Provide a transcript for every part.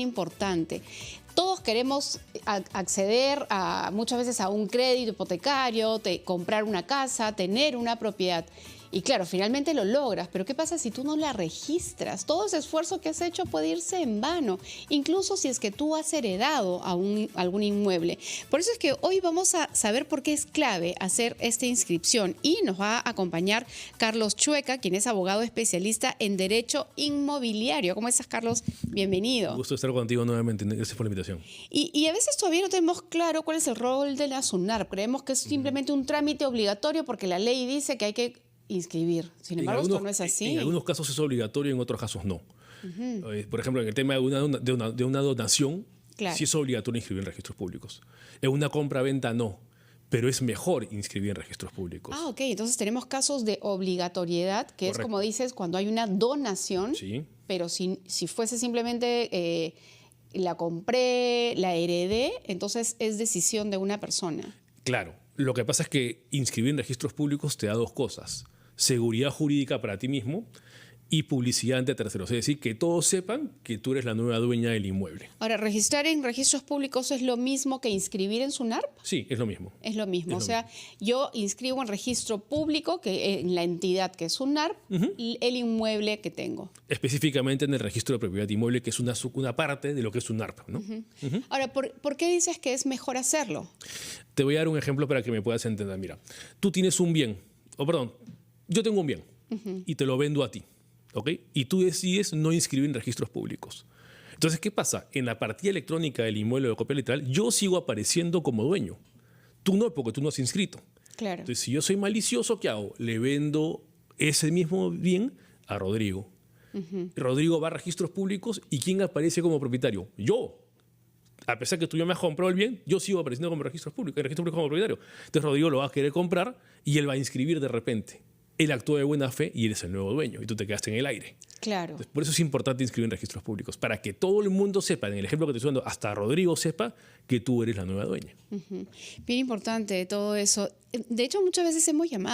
importante. Todos queremos acceder muchas veces a un crédito hipotecario, comprar una casa, tener una propiedad. Y claro, finalmente lo logras, pero ¿qué pasa si tú no la registras? Todo ese esfuerzo que has hecho puede irse en vano, incluso si es que tú has heredado algún inmueble. Por eso es que hoy vamos a saber por qué es clave hacer esta inscripción y nos va a acompañar Carlos Chueca, quien es abogado especialista en Derecho Inmobiliario. ¿Cómo estás, Carlos? Bienvenido. Un gusto estar contigo nuevamente. Gracias por la invitación. Y a veces todavía no tenemos claro cuál es el rol de la SUNARP. Creemos que es simplemente un trámite obligatorio porque la ley dice que hay que inscribir. Sin embargo, esto no es así. En algunos casos es obligatorio, en otros casos no. Por ejemplo, en el tema de una donación, claro, sí es obligatorio inscribir en registros públicos. En una compra-venta no, pero es mejor inscribir en registros públicos. Ah, ok. Entonces tenemos casos de obligatoriedad, que correcto, es como dices, cuando hay una donación, sí, pero si fuese simplemente la compré, la heredé, entonces es decisión de una persona. Claro. Lo que pasa es que inscribir en registros públicos te da dos cosas: seguridad jurídica para ti mismo y publicidad ante terceros. Es decir, que todos sepan que tú eres la nueva dueña del inmueble. Ahora, ¿registrar en registros públicos es lo mismo que inscribir en SUNARP? Sí, es lo mismo. Es lo mismo. Yo inscribo en registro público, que en la entidad que es SUNARP, el inmueble que tengo. Específicamente en el registro de propiedad inmueble, que es una parte de lo que es SUNARP, ¿no? Ahora, ¿por qué dices que es mejor hacerlo? Te voy a dar un ejemplo para que me puedas entender. Mira, tú tienes un bien, yo tengo un bien y te lo vendo a ti, ¿ok? Y tú decides no inscribir en registros públicos. Entonces, ¿qué pasa? En la partida electrónica del inmueble de copia literal, yo sigo apareciendo como dueño. Tú no, porque tú no has inscrito. Claro. Entonces, si yo soy malicioso, ¿qué hago? Le vendo ese mismo bien a Rodrigo. Rodrigo va a registros públicos y ¿quién aparece como propietario? Yo. A pesar que tú ya me has comprado el bien, yo sigo apareciendo como registros públicos como propietario. Entonces Rodrigo lo va a querer comprar y él va a inscribir de repente. Él actuó de buena fe y eres el nuevo dueño y tú te quedaste en el aire. Claro. Entonces, por eso es importante inscribir en registros públicos, para que todo el mundo sepa, en el ejemplo que te estoy dando, hasta Rodrigo sepa que tú eres la nueva dueña. Bien importante todo eso. De hecho, muchas veces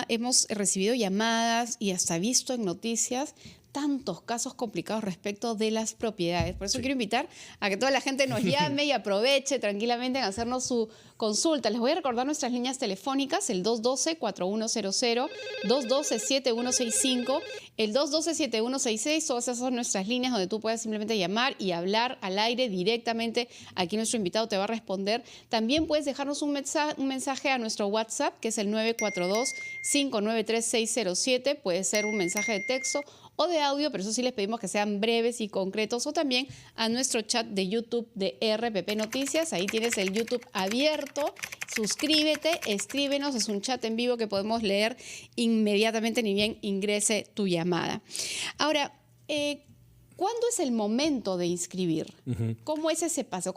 hemos recibido llamadas y hasta visto en noticias tantos casos complicados respecto de las propiedades. Por eso quiero invitar a que toda la gente nos llame y aproveche tranquilamente en hacernos su consulta. Les voy a recordar nuestras líneas telefónicas, el 212-4100, 212-7165, el 212-7166. Todas esas son nuestras líneas donde tú puedes simplemente llamar y hablar al aire directamente. Aquí nuestro invitado te va a responder. También puedes dejarnos un mensaje a nuestro WhatsApp, que es el 942-593-607. Puede ser un mensaje de texto o de audio, pero eso sí les pedimos que sean breves y concretos, o también a nuestro chat de YouTube de RPP Noticias. Ahí tienes el YouTube abierto. Suscríbete, escríbenos, es un chat en vivo que podemos leer inmediatamente ni bien ingrese tu llamada. Ahora, ¿cuándo es el momento de inscribir? ¿Cómo es ese paso?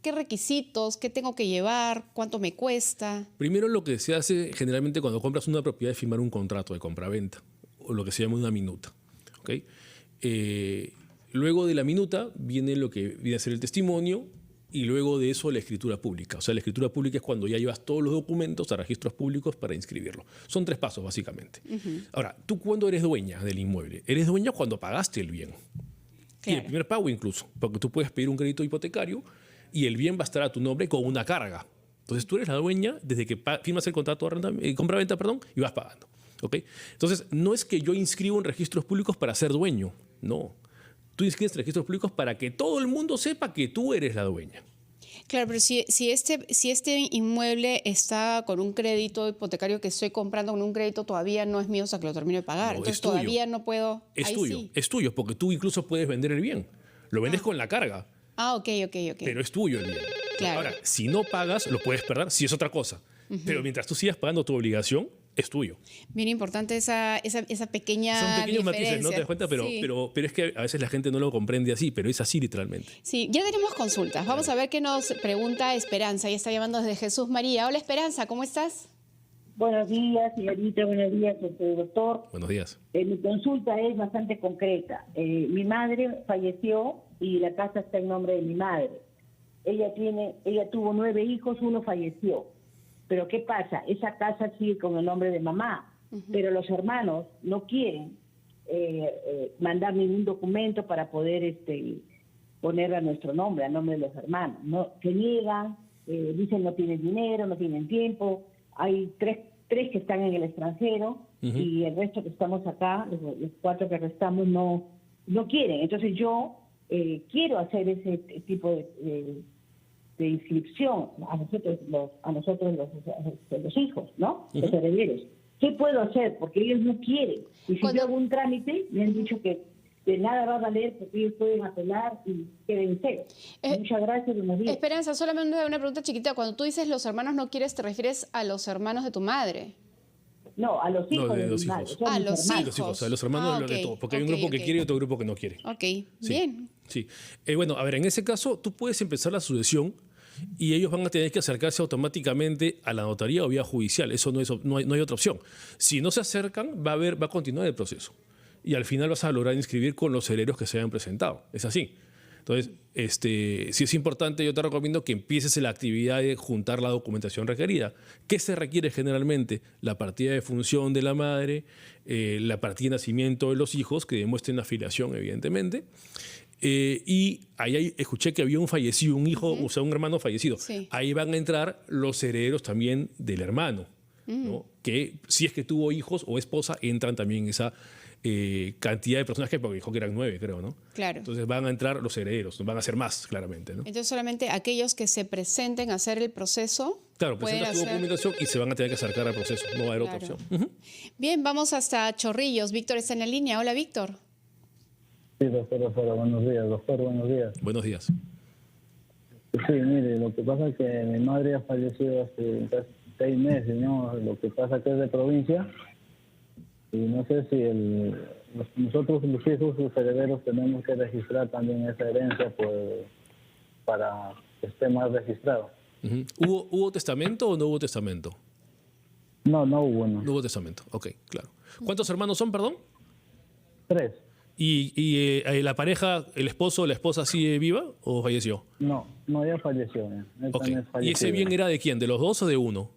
¿Qué requisitos? ¿Qué tengo que llevar? ¿Cuánto me cuesta? Primero, lo que se hace generalmente cuando compras una propiedad es firmar un contrato de compra-venta, o lo que se llama una minuta. ¿Okay? Luego de la minuta viene lo que viene a ser el testimonio y luego de eso la escritura pública. O sea, la escritura pública es cuando ya llevas todos los documentos a registros públicos para inscribirlo. Son 3 pasos, básicamente. Ahora, ¿tú cuándo eres dueña del inmueble? Eres dueña cuando pagaste el bien. Claro. Y el primer pago incluso, porque tú puedes pedir un crédito hipotecario y el bien va a estar a tu nombre con una carga. Entonces, tú eres la dueña desde que firmas el contrato de compra-venta, y vas pagando. ¿Okay? Entonces, no es que yo inscribo en registros públicos para ser dueño, no. Tú inscribes en registros públicos para que todo el mundo sepa que tú eres la dueña. Claro, pero si este inmueble está con un crédito hipotecario que estoy comprando con un crédito, todavía no es mío hasta que lo termine de pagar. No, entonces todavía no puedo... Es tuyo, sí. Es tuyo, porque tú incluso puedes vender el bien. Lo vendes con la carga. Ok. Pero es tuyo el bien. Claro. Ahora, si no pagas, lo puedes perder, si es otra cosa. Pero mientras tú sigas pagando tu obligación, es tuyo. Bien importante esa pequeña Son pequeños diferencia. matices, ¿no te das cuenta? Pero es que a veces la gente no lo comprende así, pero es así literalmente. Sí, ya tenemos consultas. Vamos a ver qué nos pregunta Esperanza. Ella está llamando desde Jesús María. Hola, Esperanza, ¿cómo estás? Buenos días, señorita. Buenos días, doctor. Buenos días. Mi consulta es bastante concreta. Mi madre falleció y la casa está en nombre de mi madre. Ella tuvo 9 hijos, uno falleció. Pero ¿qué pasa? Esa casa sigue con el nombre de mamá, pero los hermanos no quieren mandar ningún documento para poder poner a nuestro nombre, a nombre de los hermanos. No, se niegan, dicen no tienen dinero, no tienen tiempo. Hay tres que están en el extranjero y el resto que estamos acá, los 4 que restamos, no quieren. Entonces yo quiero hacer ese tipo de inscripción a nosotros los hijos, ¿no? Los herederos. ¿Qué puedo hacer? Porque ellos no quieren. Y si yo hago un trámite, me han dicho que de nada va a valer porque ellos pueden apelar y queden cero. Muchas gracias, buenos días. Esperanza, solamente una pregunta chiquita. Cuando tú dices los hermanos no quieres, ¿te refieres a los hermanos de tu madre? No, a los hijos de los mi madre. hijos. A los hijos. Los hijos, a los hermanos de todos. Porque hay un grupo que quiere y otro grupo que no quiere. Ok, bien. Sí. Bueno, a ver, en ese caso, tú puedes empezar la sucesión y ellos van a tener que acercarse automáticamente a la notaría o vía judicial. Eso no hay otra opción. Si no se acercan, va a continuar el proceso. Y al final vas a lograr inscribir con los herederos que se hayan presentado. Es así. Entonces, si es importante, yo te recomiendo que empieces la actividad de juntar la documentación requerida. ¿Qué se requiere generalmente? La partida de función de la madre, la partida de nacimiento de los hijos, que demuestren afiliación, evidentemente. Y ahí escuché que había un fallecido, un hijo, o sea, un hermano fallecido. Sí. Ahí van a entrar los herederos también del hermano, ¿no? Que si es que tuvo hijos o esposa, entran también en esa cantidad de personas porque dijo que eran 9, creo, ¿no? Claro. Entonces van a entrar los herederos, van a ser más, claramente, ¿no? Entonces solamente aquellos que se presenten a hacer el proceso. Claro, presentas tu documentación y se van a tener que acercar al proceso. No va a haber otra opción. Bien, vamos hasta Chorrillos. Víctor está en la línea. Hola, Víctor. Sí, doctora, buenos días. Doctor, buenos días. Buenos días. Sí, mire, lo que pasa es que mi madre ha fallecido hace casi 6 meses, ¿no? Lo que pasa es que es de provincia y no sé si nosotros los hijos, los herederos, tenemos que registrar también esa herencia para que esté más registrado. ¿Hubo testamento o no hubo testamento? No hubo, no. No hubo testamento, ok, claro. ¿Cuántos hermanos son, perdón? 3. ¿Y la pareja, el esposo o la esposa sigue viva o falleció? No, ya falleció. Okay. ¿Y ese bien era de quién? ¿De los dos o de uno?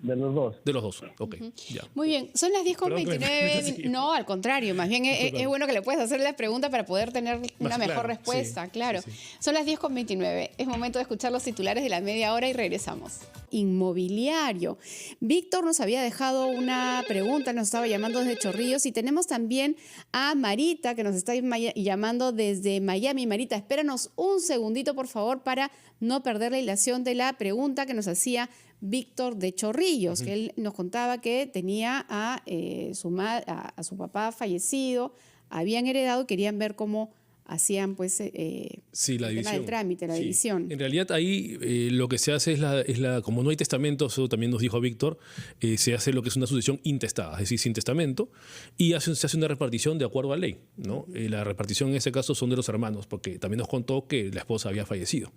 De los dos. De los dos, ok. Ya. Muy bien, son las 10:29. No, al contrario, más bien es bueno que le puedas hacer la pregunta para poder tener una mejor respuesta, claro. Sí. Son las 10:29. Es momento de escuchar los titulares de la media hora y regresamos. Inmobiliario. Víctor nos había dejado una pregunta, nos estaba llamando desde Chorrillos y tenemos también a Marita que nos está llamando desde Miami. Marita, espéranos un segundito, por favor, para no perder la hilación de la pregunta que nos hacía Víctor de Chorrillos, que él nos contaba que tenía a su papá fallecido, habían heredado y querían ver cómo hacían pues sí, la división. El trámite, la división. En realidad ahí lo que se hace es como no hay testamento, eso también nos dijo Víctor, se hace lo que es una sucesión intestada, es decir, sin testamento, y se hace una repartición de acuerdo a ley, ¿no? La repartición en ese caso son de los hermanos, porque también nos contó que la esposa había fallecido.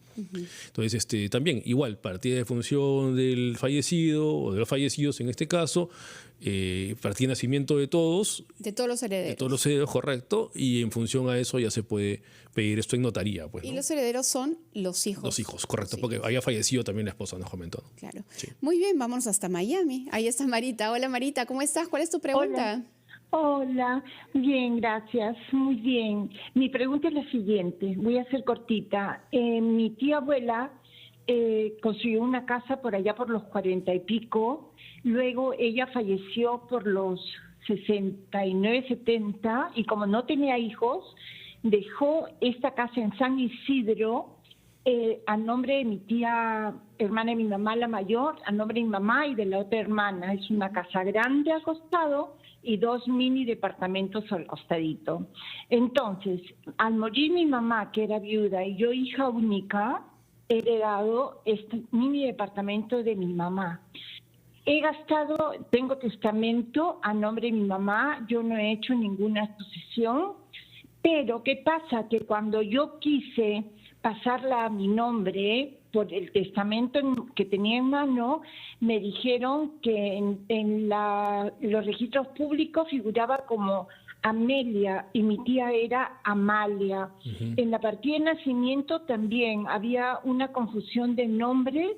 Entonces, también, igual, partida de función del fallecido, o de los fallecidos en este caso, partida de nacimiento de todos. De todos los herederos. De todos los herederos, correcto, y en función a eso ya se puede pedir esto en notaría. Pues, ¿no? Y los herederos son los hijos. Los hijos, correcto, porque había fallecido también la esposa, nos comentó. Claro. Sí. Muy bien, vámonos hasta Miami. Ahí está Marita. Hola Marita, ¿cómo estás? ¿Cuál es tu pregunta? Hola, bien, gracias, muy bien. Mi pregunta es la siguiente, voy a ser cortita. Mi tía abuela construyó una casa por allá por los 40 y pico, luego ella falleció por los 69, 70 y como no tenía hijos, dejó esta casa en San Isidro a nombre de mi tía, hermana de mi mamá, la mayor, a nombre de mi mamá y de la otra hermana. Es una casa grande al costado y 2 mini departamentos al costadito. Entonces, al morir mi mamá, que era viuda, y yo hija única, he heredado este mini departamento de mi mamá. He gastado, tengo testamento a nombre de mi mamá, yo no he hecho ninguna sucesión, pero ¿qué pasa? Que cuando yo quise pasarla a mi nombre por el testamento que tenía en mano, me dijeron que en los registros públicos figuraba como Amelia y mi tía era Amalia. En la partida de nacimiento también había una confusión de nombres.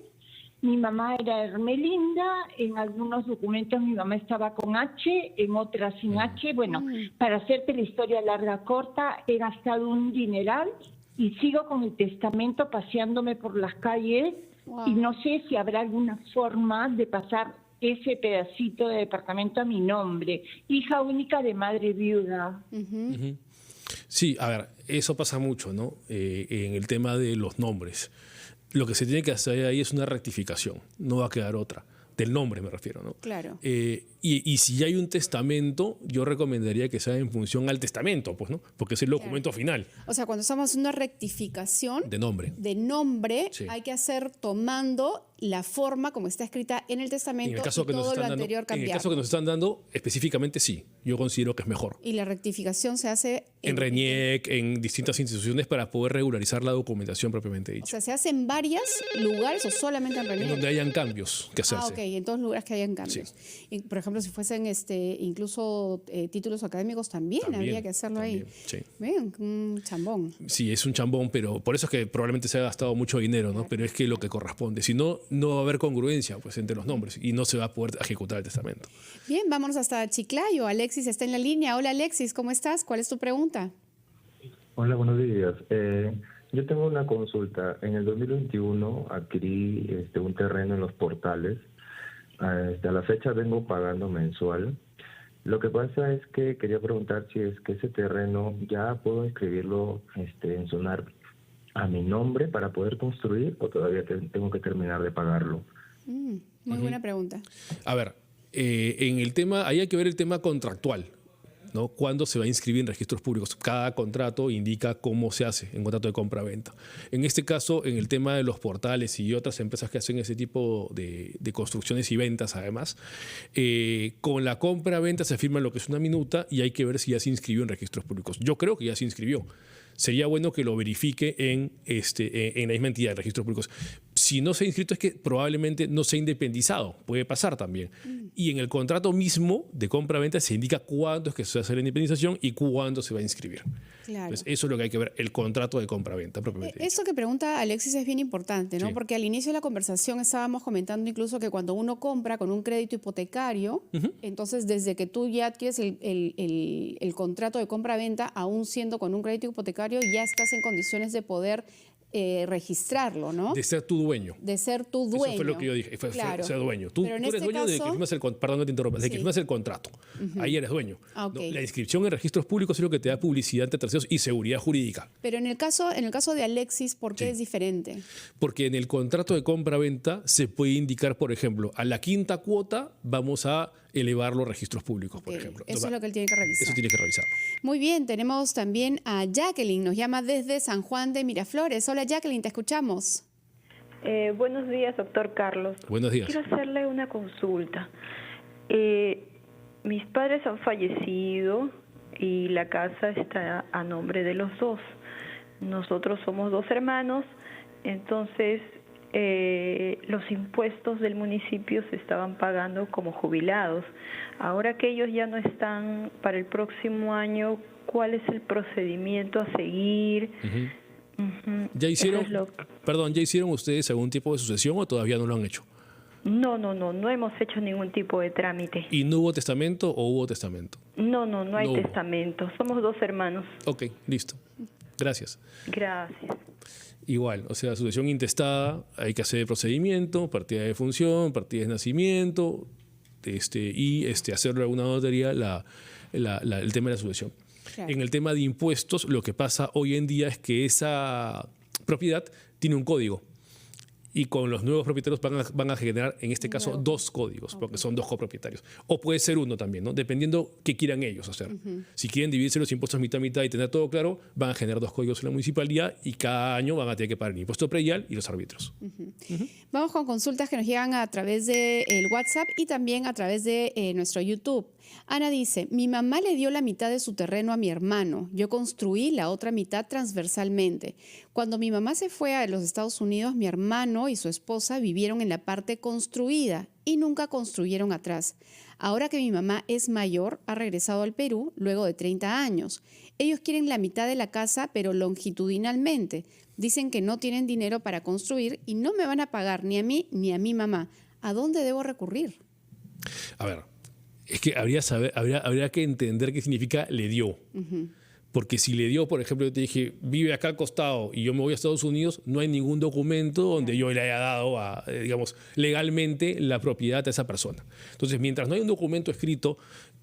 Mi mamá era Hermelinda, en algunos documentos mi mamá estaba con H, en otras sin H. Bueno, para hacerte la historia larga corta, he gastado un dineral y sigo con el testamento paseándome por las calles. Wow. Y no sé si habrá alguna forma de pasar ese pedacito de departamento a mi nombre. Hija única de madre viuda. Ujú. Sí, a ver, eso pasa mucho, ¿no? En el tema de los nombres. Lo que se tiene que hacer ahí es una rectificación, no va a quedar otra. Del nombre me refiero, ¿no? Claro. Y si hay un testamento, yo recomendaría que sea en función al testamento, pues, ¿no? Porque es el documento final O sea, cuando estamos haciendo una rectificación de nombre. de nombre, Sí. hay que hacer tomando la forma como está escrita en el testamento y todo lo anterior en el cambiar. caso que nos están dando, específicamente sí, yo considero que es mejor. Y la rectificación se hace En RENIEC, en distintas instituciones para poder regularizar la documentación propiamente O dicha. sea, ¿se hace en varios lugares o solamente en En RENIEC? donde hayan cambios que hacerse. Ah, ok, en todos los lugares que hayan cambios. Y, por ejemplo, si fuesen incluso títulos académicos, también habría que hacerlo ahí. también, sí. Ven, un chambón. Sí, es un chambón, pero por eso es que probablemente se ha gastado mucho dinero, ¿no? Pero es que lo que corresponde. Si no, no va a haber congruencia pues, entre los nombres y no se va a poder ejecutar el testamento. Bien, vámonos hasta Chiclayo. Alexis está en la línea. Hola, Alexis, ¿cómo estás? ¿Cuál es tu pregunta? Hola, buenos días. Yo tengo una consulta. En el 2021 adquirí un terreno en Los Portales. A la fecha vengo pagando mensual. Lo que pasa es que quería preguntar si es que ese terreno ya puedo inscribirlo en SUNAR a mi nombre para poder construir o todavía tengo que terminar de pagarlo. Muy buena pregunta. A ver, en el tema, ahí hay que ver el tema contractual, ¿no? ¿Cuándo se va a inscribir en registros públicos? Cada contrato indica cómo se hace en contrato de compra-venta. En este caso, en el tema de los portales y otras empresas que hacen ese tipo de construcciones y ventas, además, con la compra-venta se firma lo que es una minuta y hay que ver si ya se inscribió en registros públicos. Yo creo que ya se inscribió. Sería bueno que lo verifique en la misma entidad de registros públicos. Si no se ha inscrito es que probablemente no se ha independizado, puede pasar también. Y en el contrato mismo de compra-venta se indica cuándo es que se hace la independización y cuándo se va a inscribir. Claro. Entonces, eso es lo que hay que ver, el contrato de compra-venta propiamente dicho. Eso que pregunta Alexis es bien importante, ¿no? Sí. Porque al inicio de la conversación estábamos comentando incluso que cuando uno compra con un crédito hipotecario, entonces desde que tú ya adquieres el contrato de compra-venta, aún siendo con un crédito hipotecario, ya estás en condiciones de poder registrarlo, ¿no? De ser tu dueño. De ser tu dueño. Eso fue lo que yo dije, fue Claro. ser dueño. Tú Pero en eres este dueño de que caso- firmas perdón que te interrumpa, de que Sí. firmas el contrato. Ahí eres dueño. Ah, ok. No, la inscripción en registros públicos es lo que te da publicidad ante terceros y seguridad jurídica. Pero en el caso de Alexis, ¿por qué Sí. es diferente? Porque en el contrato de compra-venta se puede indicar, por ejemplo, a la quinta cuota vamos a elevar los registros públicos, por Ok, ejemplo. Eso Entonces, es lo que él tiene que revisar. eso tienes que revisarlo. Muy bien, tenemos también a Jacqueline, nos llama desde San Juan de Miraflores. Hola Jacqueline, te escuchamos. Buenos días, doctor Carlos. Buenos días. Quiero hacerle una consulta. Mis padres han fallecido y la casa está a nombre de los dos. Nosotros somos dos hermanos, entonces los impuestos del municipio se estaban pagando como jubilados. Ahora que ellos ya no están para el próximo año, ¿cuál es el procedimiento a seguir? Ujú. ¿Ya hicieron, Eso es lo- perdón, ¿ya hicieron ustedes algún tipo de sucesión o todavía no lo han hecho? No hemos hecho ningún tipo de trámite. ¿Y no hubo testamento o hubo testamento? No hay No hubo. testamento. Somos dos hermanos. Ok, listo. Gracias. Gracias. Igual, o sea, sucesión intestada, hay que hacer el procedimiento, partida de defunción, partida de nacimiento, y hacerlo en una notaría el tema de la sucesión. Claro. En el tema de impuestos, lo que pasa hoy en día es que esa propiedad tiene un código. Y con los nuevos propietarios van a generar, en este caso, dos códigos, porque son dos copropietarios. O puede ser uno también, ¿no? Dependiendo qué quieran ellos hacer. Si quieren dividirse los impuestos mitad a mitad y tener todo claro, van a generar dos códigos en la municipalidad y cada año van a tener que pagar el impuesto predial y los árbitros. Vamos con consultas que nos llegan a través del WhatsApp y también a través de nuestro YouTube. Ana dice, mi mamá le dio la mitad de su terreno a mi hermano. Yo construí la otra mitad transversalmente. Cuando mi mamá se fue a los Estados Unidos, mi hermano y su esposa vivieron en la parte construida y nunca construyeron atrás. Ahora que mi mamá es mayor, ha regresado al Perú luego de 30 años. Ellos quieren la mitad de la casa, pero longitudinalmente. Dicen que no tienen dinero para construir y no me van a pagar ni a mí ni a mi mamá. ¿A dónde debo recurrir? A ver, es que habría que entender qué significa le dio. Porque si le dio, por ejemplo, yo te dije, vive acá al costado y yo me voy a Estados Unidos, no hay ningún documento donde yo le haya dado, digamos, legalmente la propiedad a esa persona. Entonces, mientras no hay un documento escrito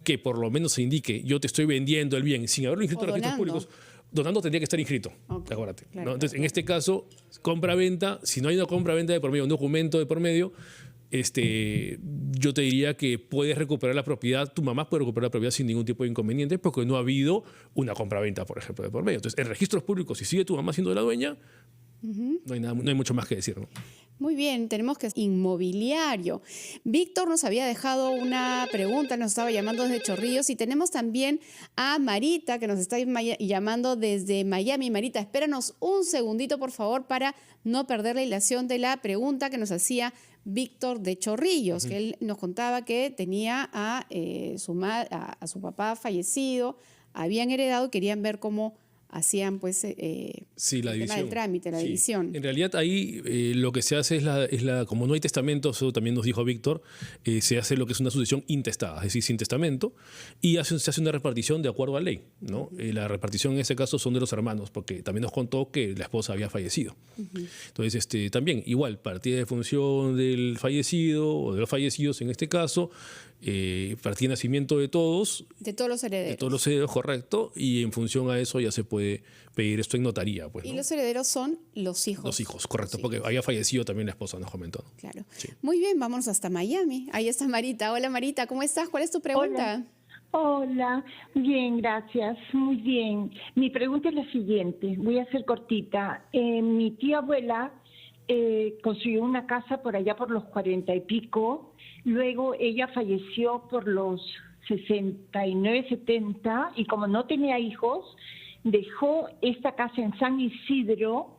que por lo menos se indique, yo te estoy vendiendo el bien sin haberlo inscrito en registros públicos, donando tendría que estar inscrito, acuérdate. Claro, ¿no? Entonces, claro. en este caso, compra-venta, si no hay una compra-venta de por medio, un documento de por medio, yo te diría que puedes recuperar la propiedad, tu mamá puede recuperar la propiedad sin ningún tipo de inconveniente porque no ha habido una compra-venta, por ejemplo, de por medio. Entonces, en registros públicos, si sigue tu mamá siendo la dueña, no hay mucho más que decir, ¿no? Muy bien, tenemos que inmobiliario. Víctor nos había dejado una pregunta, nos estaba llamando desde Chorrillos y tenemos también a Marita que nos está llamando desde Miami. Marita, espéranos un segundito, por favor, para no perder la hilación de la pregunta que nos hacía Víctor de Chorrillos, que él nos contaba que tenía a su papá fallecido, habían heredado y querían ver cómo hacían pues sí, la el división. tema del trámite, la Sí. división. En realidad ahí lo que se hace como no hay testamento, eso también nos dijo Víctor, se hace lo que es una sucesión intestada, es decir, sin testamento, y se hace una repartición de acuerdo a ley, ¿no? La repartición en ese caso son de los hermanos, porque también nos contó que la esposa había fallecido. Entonces, también, igual, partida de función del fallecido o de los fallecidos en este caso, partida de nacimiento de todos. De todos los herederos. De todos los herederos, correcto, y en función a eso ya se puede pedir esto en notaría. Pues, Y ¿no? los herederos son los hijos. Los hijos, correcto, Los porque hijos. había fallecido también la esposa, nos comentó. ¿No? Claro. Sí. Muy bien, vámonos hasta Miami. Ahí está Marita. Hola Marita, ¿cómo estás? ¿Cuál es tu pregunta? Hola, bien, gracias, muy bien. Mi pregunta es la siguiente, voy a ser cortita. Mi tía abuela consiguió una casa por allá por los 40 y pico, luego ella falleció por los 69, 70 y como no tenía hijos, dejó esta casa en San Isidro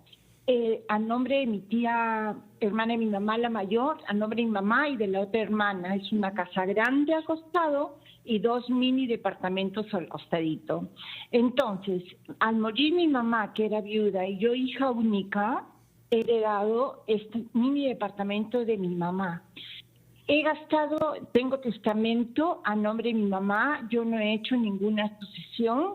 a nombre de mi tía, hermana de mi mamá, la mayor, a nombre de mi mamá y de la otra hermana. Es una casa grande al costado y 2 mini departamentos al costadito. Entonces, al morir mi mamá, que era viuda, y yo hija única, he heredado este mini departamento de mi mamá. He gastado, tengo testamento a nombre de mi mamá, yo no he hecho ninguna sucesión,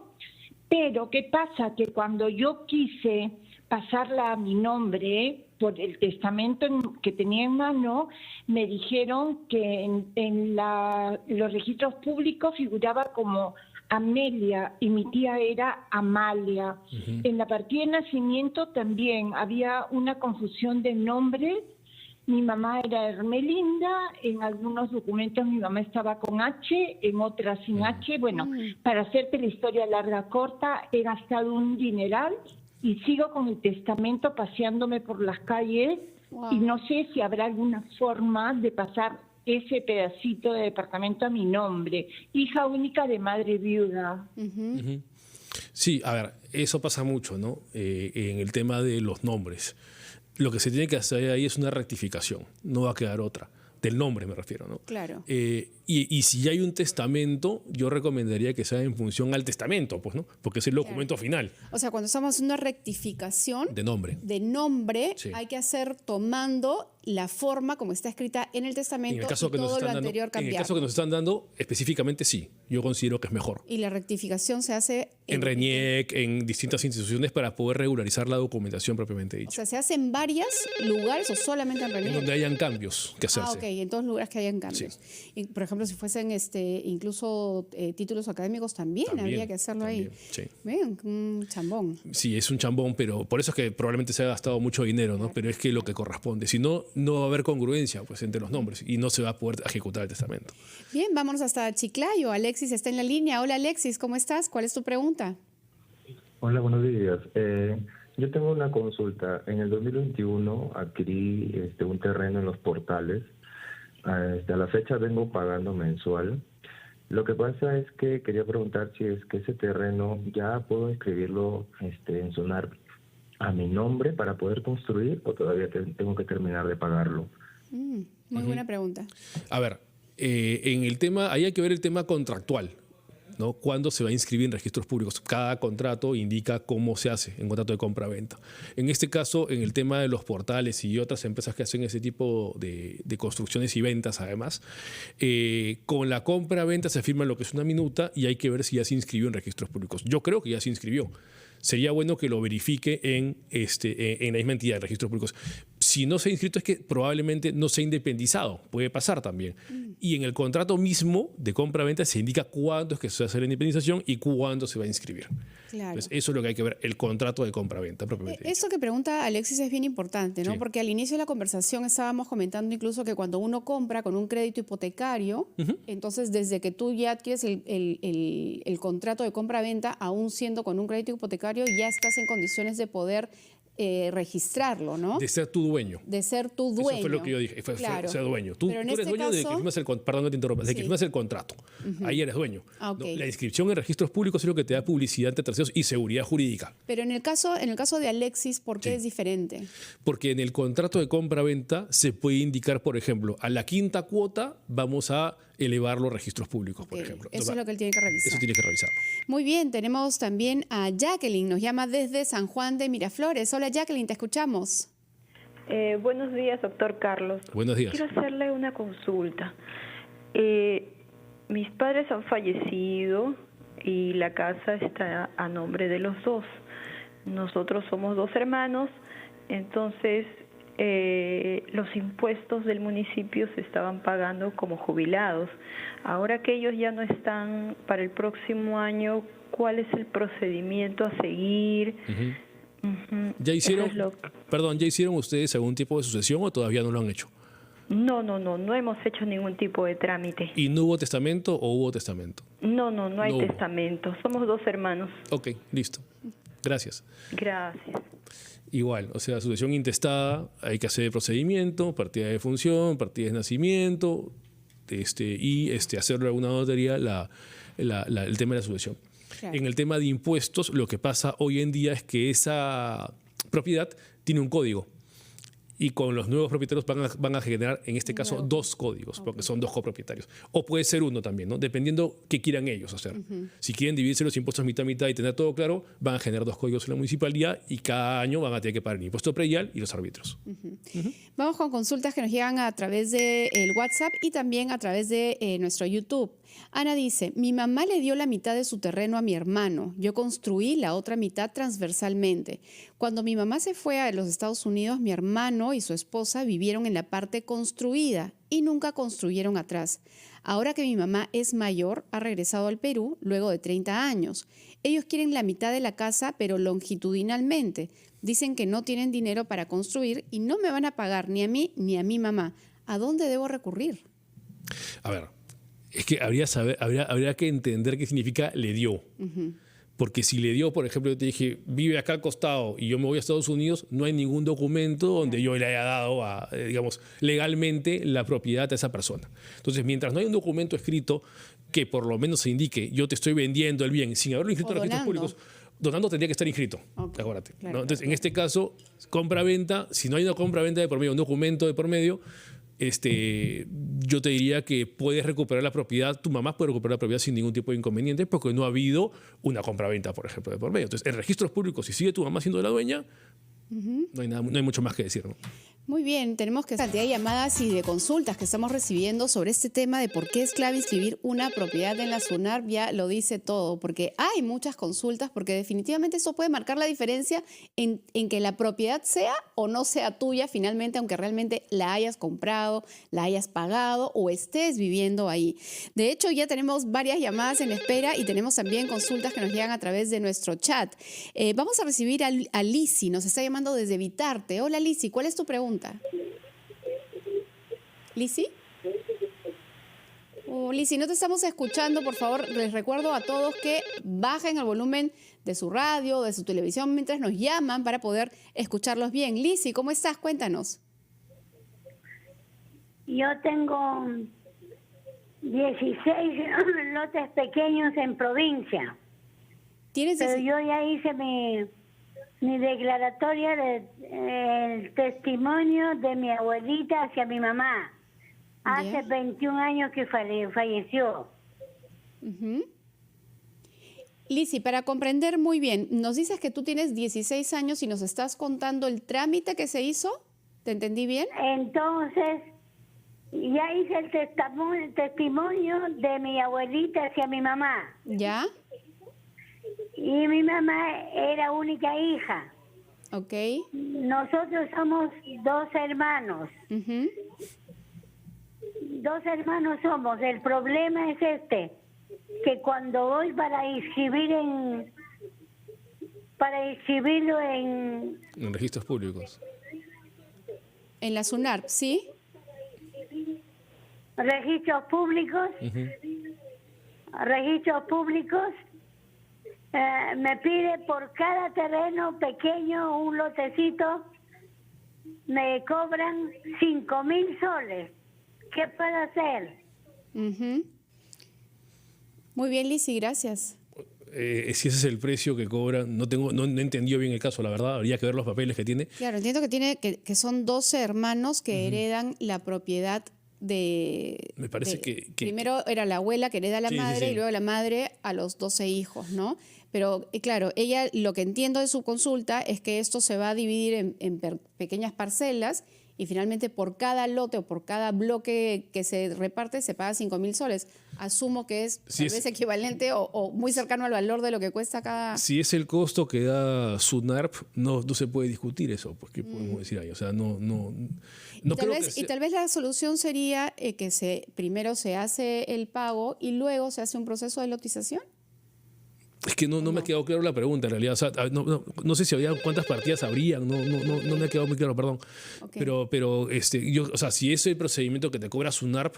pero ¿qué pasa? Que cuando yo quise pasarla a mi nombre por el testamento que tenía en mano, me dijeron que en los registros públicos figuraba como Amelia y mi tía era Amalia. En la partida de nacimiento también había una confusión de nombres. Mi mamá era Hermelinda, en algunos documentos mi mamá estaba con H, en otras sin H. Bueno, para hacerte la historia larga corta, he gastado un dineral y sigo con el testamento paseándome por las calles. Wow. Y no sé si habrá alguna forma de pasar ese pedacito de departamento a mi nombre. Hija única de madre viuda. Sí, a ver, eso pasa mucho, ¿no? En el tema de los nombres. Lo que se tiene que hacer ahí es una rectificación, no va a quedar otra. Del nombre me refiero, ¿no? Claro. Y si hay un testamento, yo recomendaría que sea en función al testamento, pues, ¿no? Porque es el documento final O sea, cuando estamos haciendo una rectificación de nombre. de nombre, Sí. hay que hacer tomando la forma como está escrita en el testamento En el caso y que nos todo lo están dando, anterior en el cambiar. caso que nos están dando, específicamente sí. Yo considero que es mejor. Y la rectificación se hace En RENIEC, en distintas instituciones para poder regularizar la documentación propiamente O dicha. sea, ¿se hace en varios lugares o solamente en En RENIEC? donde hayan cambios que hacerse. Ah, ok, en todos los lugares que hayan cambios. Y, por ejemplo, si fuesen incluso títulos académicos, también habría que hacerlo también, ahí. sí. Bien, un chambón. Sí, es un chambón, pero por eso es que probablemente se ha gastado mucho dinero, ¿no? Pero es que lo que corresponde. Si no, no va a haber congruencia pues, entre los nombres y no se va a poder ejecutar el testamento. Bien, vámonos hasta Chiclayo. Alexis está en la línea. Hola, Alexis, ¿cómo estás? ¿Cuál es tu pregunta? Hola, buenos días. Yo tengo una consulta. En el 2021 adquirí un terreno en Los Portales. A la fecha vengo pagando mensual. Lo que pasa es que quería preguntar si es que ese terreno ya puedo inscribirlo en sonar a mi nombre para poder construir o todavía tengo que terminar de pagarlo. Muy buena pregunta. A ver, en el tema, ahí hay que ver el tema contractual. ¿no? ¿Cuándo se va a inscribir en registros públicos? Cada contrato indica cómo se hace en contrato de compra-venta. En este caso, en el tema de los portales y otras empresas que hacen ese tipo de construcciones y ventas, además, con la compra-venta se firma lo que es una minuta y hay que ver si ya se inscribió en registros públicos. Yo creo que ya se inscribió. Sería bueno que lo verifique en la misma entidad de registros públicos. Si no se ha inscrito es que probablemente no se ha independizado, puede pasar también. Y en el contrato mismo de compra-venta se indica cuándo es que se va a hacer la independización y cuándo se va a inscribir. Claro. Entonces, eso es lo que hay que ver, el contrato de compra-venta propiamente. Eso que pregunta Alexis es bien importante, ¿no? Sí. Porque al inicio de la conversación estábamos comentando incluso que cuando uno compra con un crédito hipotecario, entonces desde que tú ya adquieres el contrato de compra-venta, aún siendo con un crédito hipotecario, ya estás en condiciones de poder registrarlo, ¿no? De ser tu dueño. De ser tu dueño. Eso fue lo que yo dije, fue ser dueño. Tú eres este dueño de que firmas perdón que te interrumpa, de que firmas el contrato. Ahí eres dueño. Okay. ¿No? La inscripción en registros públicos es lo que te da publicidad ante terceros y seguridad jurídica. Pero en el caso de Alexis, ¿por qué es diferente? Porque en el contrato de compra-venta se puede indicar, por ejemplo, a la quinta cuota vamos a elevar los registros públicos, por ejemplo. Eso es lo que él tiene que revisar. Eso tiene que revisarlo. Muy bien, tenemos también a Jacqueline, nos llama desde San Juan de Miraflores. Hola Jacqueline, te escuchamos. Buenos días, doctor Carlos. Buenos días. Quiero hacerle una consulta. Mis padres han fallecido y la casa está a nombre de los dos. Nosotros somos dos hermanos, entonces los impuestos del municipio se estaban pagando como jubilados. Ahora que ellos ya no están para el próximo año, ¿cuál es el procedimiento a seguir? ¿Ya hicieron ustedes algún tipo de sucesión o todavía no lo han hecho? No hemos hecho ningún tipo de trámite. ¿Y no hubo testamento o hubo testamento? No hay No hubo. testamento. Somos dos hermanos. Ok, listo. Gracias. Gracias. Igual, o sea, sucesión intestada, hay que hacer el procedimiento, partida de defunción, partida de nacimiento, y hacerlo de alguna notaría el tema de la sucesión. Claro. En el tema de impuestos, lo que pasa hoy en día es que esa propiedad tiene un código. Y con los nuevos propietarios van a generar, en este caso, dos códigos, porque son dos copropietarios. O puede ser uno también, ¿no? Dependiendo qué quieran ellos hacer. Si quieren dividirse los impuestos mitad a mitad y tener todo claro, van a generar dos códigos en la municipalidad y cada año van a tener que pagar el impuesto predial y los árbitros. Vamos con consultas que nos llegan a través del WhatsApp y también a través de nuestro YouTube. Ana dice, mi mamá le dio la mitad de su terreno a mi hermano. Yo construí la otra mitad transversalmente. Cuando mi mamá se fue a los Estados Unidos, mi hermano y su esposa vivieron en la parte construida y nunca construyeron atrás. Ahora que mi mamá es mayor, ha regresado al Perú luego de 30 años. Ellos quieren la mitad de la casa, pero longitudinalmente. Dicen que no tienen dinero para construir y no me van a pagar ni a mí ni a mi mamá. ¿A dónde debo recurrir? A ver, es que habría que entender qué significa le dio. Porque si le dio, por ejemplo, yo te dije, vive acá al costado y yo me voy a Estados Unidos, no hay ningún documento donde yo le haya dado, digamos, legalmente la propiedad a esa persona. Entonces, mientras no hay un documento escrito que por lo menos se indique, yo te estoy vendiendo el bien, sin haberlo inscrito en registros públicos, donando tendría que estar inscrito, acuérdate. Claro, ¿no? Entonces, en este caso, compra-venta, si no hay una compra-venta de por medio, un documento de por medio, yo te diría que puedes recuperar la propiedad, tu mamá puede recuperar la propiedad sin ningún tipo de inconveniente porque no ha habido una compraventa, por ejemplo, de por medio. Entonces, en registros públicos, si sigue tu mamá siendo la dueña, no hay mucho más que decir, ¿no? Muy bien, tenemos que cantidad de llamadas y de consultas que estamos recibiendo sobre este tema de por qué es clave inscribir una propiedad en la SUNARP. Ya lo dice todo, porque hay muchas consultas, porque definitivamente eso puede marcar la diferencia en que la propiedad sea o no sea tuya finalmente, aunque realmente la hayas comprado, la hayas pagado o estés viviendo ahí. De hecho, ya tenemos varias llamadas en espera y tenemos también consultas que nos llegan a través de nuestro chat. Vamos a recibir a Lisi, nos está llamando desde Vitarte. Hola Lisi, ¿cuál es tu pregunta? ¿Lisi? Lisi, no te estamos escuchando. Por favor, les recuerdo a todos que bajen el volumen de su radio, de su televisión, mientras nos llaman para poder escucharlos bien. Lisi, ¿cómo estás? Cuéntanos. Yo tengo 16 lotes pequeños en provincia. Pero yo ya hice mi declaratoria el testimonio de mi abuelita hacia mi mamá. Hace 21 años que falleció. Lizzy, para comprender muy bien, nos dices que tú tienes 16 años y nos estás contando el trámite que se hizo. ¿Te entendí bien? Entonces, ya hice el testimonio de mi abuelita hacia mi mamá. ¿Ya? Y mi mamá era única hija. Ok. Nosotros somos 2 hermanos. Ujú. 2 hermanos somos. El problema es que cuando voy para inscribirlo en En registros públicos. En la SUNARP, ¿sí? registros públicos, me pide por cada terreno pequeño, un lotecito, me cobran 5.000 soles. ¿Qué puedo hacer? Ujú. Muy bien, Lizzy, gracias. Si ese es el precio que cobran, no he entendido bien el caso, la verdad, habría que ver los papeles que tiene. Claro, entiendo que son 12 hermanos que heredan la propiedad de... Me parece que primero era la abuela que hereda a la madre sí. y luego la madre a los 12 hijos, ¿no? Pero claro, ella, lo que entiendo de su consulta es que esto se va a dividir en pequeñas parcelas y finalmente por cada lote o por cada bloque que se reparte se paga 5.000 soles. Asumo que es tal vez equivalente o muy cercano al valor de lo que cuesta cada... Si es el costo que da SUNARP, no se puede discutir eso, pues qué podemos decir ahí. O sea, y tal vez la solución sería que primero se hace el pago y luego se hace un proceso de lotización. Es que no me ha quedado claro la pregunta, en realidad. O sea, no sé si había cuántas partidas habrían, no me ha quedado muy claro, perdón. Okay. Pero o sea, si es el procedimiento que te cobra SUNARP,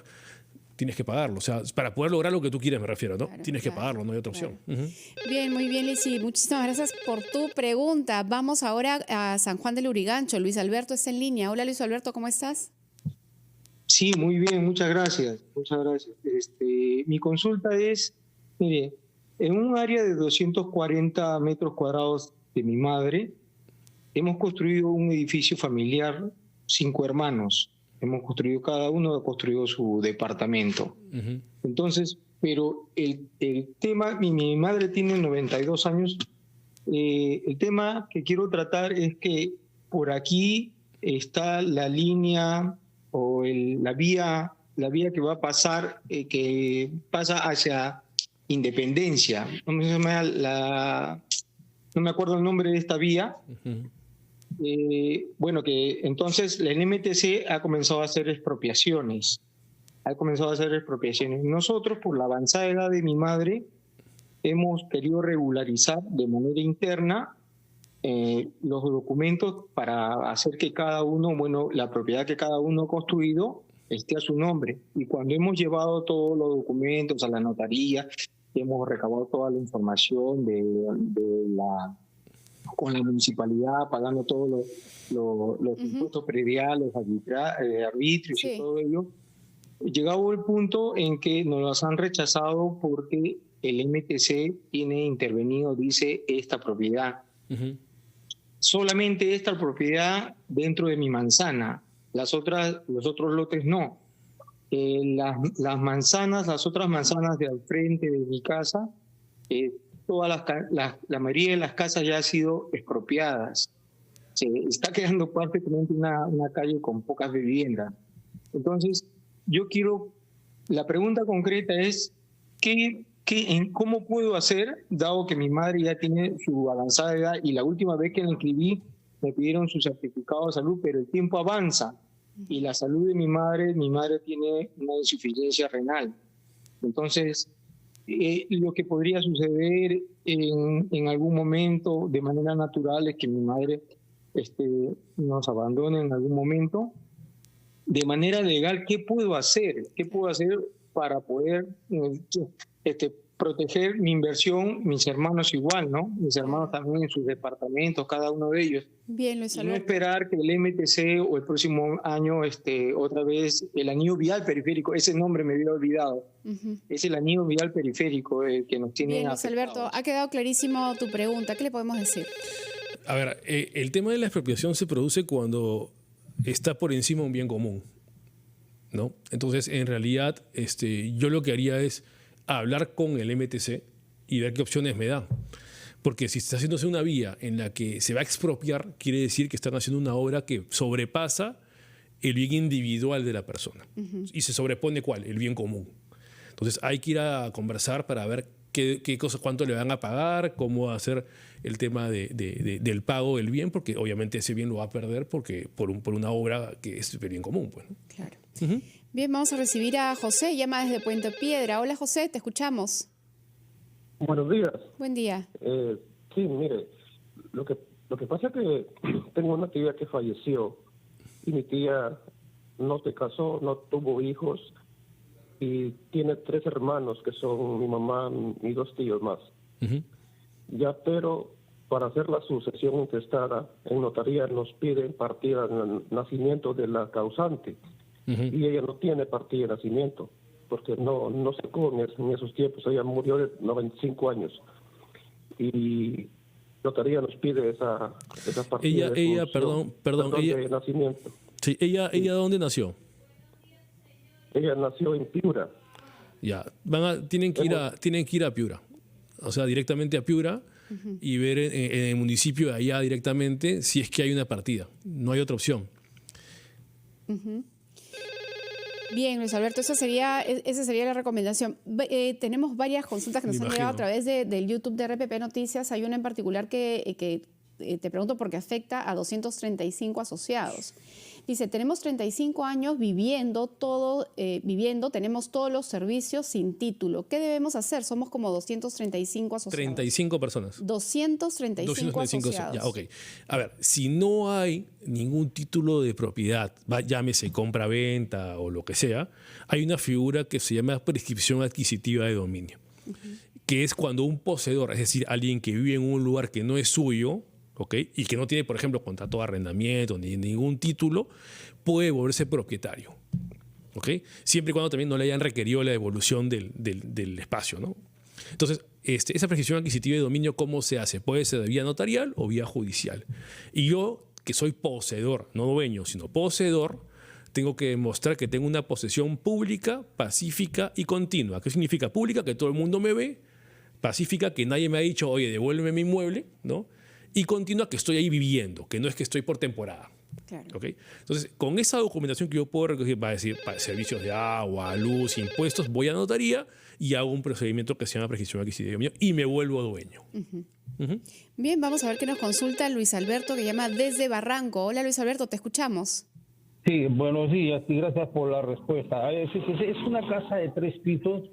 tienes que pagarlo. O sea, para poder lograr lo que tú quieres, me refiero, ¿no? Claro, tienes que pagarlo, no hay otra opción. Bien, muy bien, Lizzy. Muchísimas gracias por tu pregunta. Vamos ahora a San Juan del Lurigancho. Luis Alberto está en línea. Hola, Luis Alberto, ¿cómo estás? Sí, muy bien, muchas gracias. Muchas gracias. Mi consulta es, mire, en un área de 240 metros cuadrados de mi madre, hemos construido un edificio familiar, 5 hermanos. Cada uno ha construido su departamento. Entonces, pero el tema, mi madre tiene 92 años, el tema que quiero tratar es que por aquí está la línea o la vía que va a pasar, que pasa hacia Independencia. No me acuerdo el nombre de esta vía. Bueno, que entonces el MTC ha comenzado a hacer expropiaciones. Nosotros, por la avanzada edad de mi madre, hemos querido regularizar de manera interna los documentos para hacer que cada uno, la propiedad que cada uno ha construido esté a su nombre. Y cuando hemos llevado todos los documentos a la notaría, hemos recabado toda la información con la municipalidad, pagando todos los impuestos prediales, arbitrios y todo ello, llegado el punto en que nos los han rechazado porque el MTC tiene intervenido, dice, esta propiedad. Solamente esta propiedad dentro de mi manzana, los otros lotes no. Las otras manzanas de al frente de mi casa, la mayoría de las casas ya han sido expropiadas. Se está quedando prácticamente una calle con pocas viviendas. Entonces, la pregunta concreta es, ¿cómo puedo hacer, dado que mi madre ya tiene su avanzada edad y la última vez que la inscribí me pidieron su certificado de salud, pero el tiempo avanza y la salud de mi madre tiene una insuficiencia renal. Entonces, lo que podría suceder en algún momento de manera natural es que mi madre nos abandone en algún momento. De manera legal, ¿qué puedo hacer? ¿Qué puedo hacer para poder proteger mi inversión? Mis hermanos igual, ¿no? Mis hermanos también en sus departamentos, cada uno de ellos. Bien, Luis Alberto. Y no esperar que el MTC o el próximo año otra vez el anillo vial periférico, ese nombre me había olvidado, es el anillo vial periférico que nos tiene Bien, Luis Alberto, ha quedado clarísimo tu pregunta. ¿Qué le podemos decir? A ver, el tema de la expropiación se produce cuando está por encima un bien común, ¿no? Entonces, en realidad, yo lo que haría es hablar con el MTC y ver qué opciones me da. Porque si está haciéndose una vía en la que se va a expropiar, quiere decir que están haciendo una obra que sobrepasa el bien individual de la persona. ¿Y se sobrepone cuál? El bien común. Entonces hay que ir a conversar para ver qué cosas, cuánto le van a pagar, cómo hacer el tema del pago del bien, porque obviamente ese bien lo va a perder porque por una obra que es el bien común. Pues, ¿no? Claro. Bien, vamos a recibir a José, llama desde Puente Piedra. Hola José, te escuchamos. Buenos días. Buen día. Sí, mire, lo que pasa es que tengo una tía que falleció y mi tía no se casó, no tuvo hijos y tiene 3 hermanos que son mi mamá y 2 tíos más. Ya, pero para hacer la sucesión intestada en notaría nos piden partida de nacimiento de la causante y ella no tiene partida de nacimiento porque no sacó en esos tiempos. Ella murió de 95 años y notaría nos pide esa partida de nacimiento. Sí, ¿ella dónde nació? Ella nació en Piura. Ya, tienen que ir a Piura, o sea, directamente a Piura y ver en el municipio de allá directamente si es que hay una partida. No hay otra opción. Bien, Luis Alberto, esa sería la recomendación. Tenemos varias consultas que nos han llegado a través del YouTube de RPP Noticias. Hay una en particular que te pregunto porque afecta a 235 asociados. Dice, tenemos 35 años viviendo, tenemos todos los servicios sin título. ¿Qué debemos hacer? Somos como 235 asociados. 35 personas. 235 asociados. Ya, ok. A ver, si no hay ningún título de propiedad, llámese compra-venta o lo que sea, hay una figura que se llama prescripción adquisitiva de dominio, que es cuando un poseedor, es decir, alguien que vive en un lugar que no es suyo, ¿okay? Y que no tiene, por ejemplo, contrato de arrendamiento ni ningún título, puede volverse propietario. ¿Okay? Siempre y cuando también no le hayan requerido la devolución del espacio, ¿no? Entonces, esa prescripción adquisitiva de dominio, ¿cómo se hace? Puede ser de vía notarial o vía judicial. Y yo, que soy poseedor, no dueño, sino poseedor, tengo que demostrar que tengo una posesión pública, pacífica y continua. ¿Qué significa pública? Que todo el mundo me ve. Pacífica, que nadie me ha dicho, oye, devuélveme mi inmueble, ¿no? Y continúa, que estoy ahí viviendo, que no es que estoy por temporada. Claro. ¿Okay? Entonces, con esa documentación que yo puedo recoger, va a decir para servicios de agua, luz, impuestos, voy a notaría y hago un procedimiento que se llama prescripción adquisitiva de dominio y me vuelvo dueño. Bien, vamos a ver qué nos consulta Luis Alberto, que llama desde Barranco. Hola Luis Alberto, te escuchamos. Sí, buenos días y gracias por la respuesta. Es una casa de 3 pisos,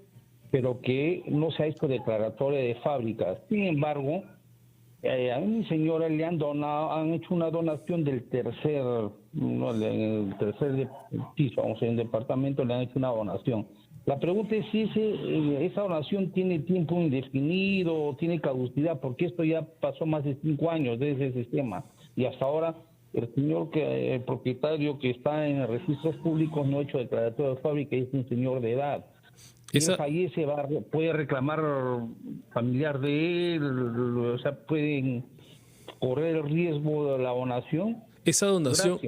pero que no se ha hecho declaratoria de fábrica. Sin embargo, a mi señora le han hecho una donación del tercer piso, vamos, en el departamento le han hecho una donación. La pregunta es si esa donación tiene tiempo indefinido, tiene caducidad, porque esto ya pasó más de 5 años desde ese sistema y hasta ahora el señor el propietario que está en registros públicos no ha hecho declaratoria de fábrica y es un señor de edad. Si él fallece, puede reclamar familiar de él, o sea, pueden correr el riesgo de la donación. Esa donación,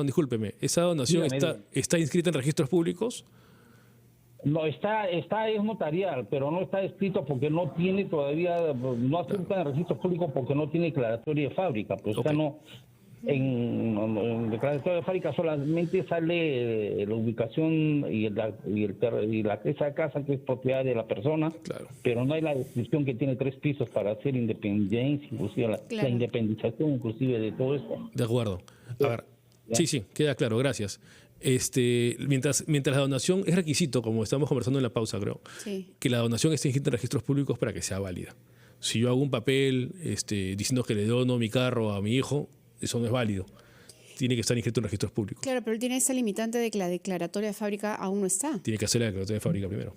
discúlpeme, ¿esa donación está inscrita en registros públicos? No, es notarial, pero no está escrito porque no tiene todavía, no está en registros públicos porque no tiene declaratoria de fábrica, pues en declaratoria de fábrica solamente sale la ubicación y esa casa que es propiedad de la persona, pero no hay la descripción que tiene 3 pisos para hacer independencia, inclusive la independización inclusive de todo esto. De acuerdo. A ver, sí, queda claro, gracias. Mientras la donación es requisito, como estamos conversando en la pausa, creo, que la donación esté inscrita en registros públicos para que sea válida. Si yo hago un papel diciendo que le dono mi carro a mi hijo, eso no es válido. Tiene que estar inscrito en registros públicos. Claro, pero él tiene esa limitante de que la declaratoria de fábrica aún no está. Tiene que hacer la declaratoria de fábrica primero.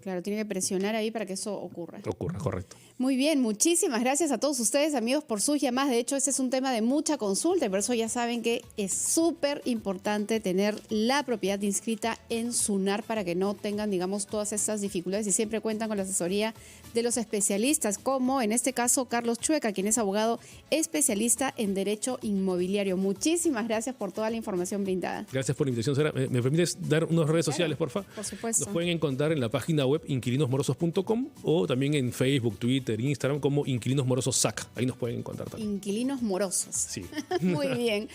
Claro, tiene que presionar ahí para que eso ocurra. Correcto. Muy bien, muchísimas gracias a todos ustedes, amigos, por sus llamadas. De hecho, este es un tema de mucha consulta y por eso ya saben que es súper importante tener la propiedad inscrita en SUNAR para que no tengan, digamos, todas estas dificultades y siempre cuentan con la asesoría de los especialistas, como en este caso Carlos Chueca, quien es abogado especialista en derecho inmobiliario. Muchísimas gracias por toda la información brindada. Gracias por la invitación, Sara. ¿Me permites dar unas redes sociales, por favor? Por supuesto. Nos pueden encontrar en la página web web inquilinosmorosos.com o también en Facebook, Twitter, Instagram como Inquilinos Morosos SAC. Ahí nos pueden encontrar también. Inquilinos morosos. Sí. Muy bien.